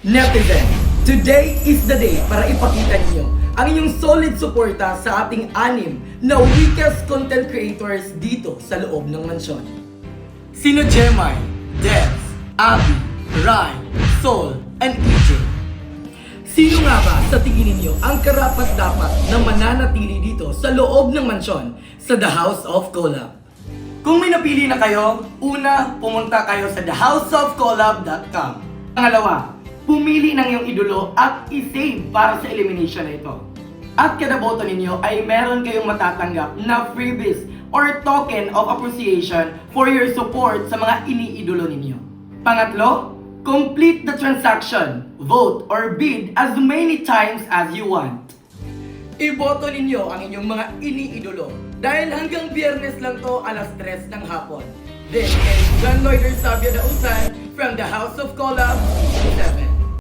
Netizen, today is the day para ipakita ninyo ang inyong solid suporta sa ating anim na weakest content creators dito sa loob ng mansyon. Sino Jemai, Debs, Abby, Rai, Sol, and EJ? Sino nga ba sa tingin ninyo ang karapat-dapat na mananatili dito sa loob ng mansyon sa The House of Collab? Kung may napili na kayo, una, pumunta kayo sa thehouseofcollab.com. Pangalawa, pumili ng iyong idolo at i-save para sa elimination na ito. At kada boto ninyo ay meron kayong matatanggap na freebies or token of appreciation for your support sa mga iniidolo ninyo. Pangatlo, complete the transaction, vote or bid as many times as you want. Iboto ninyo ang inyong mga iniidolo dahil hanggang Biyernes lang to alas 3 ng hapon. This is John Lloyd Sabia Dausan from the House of Collab 7.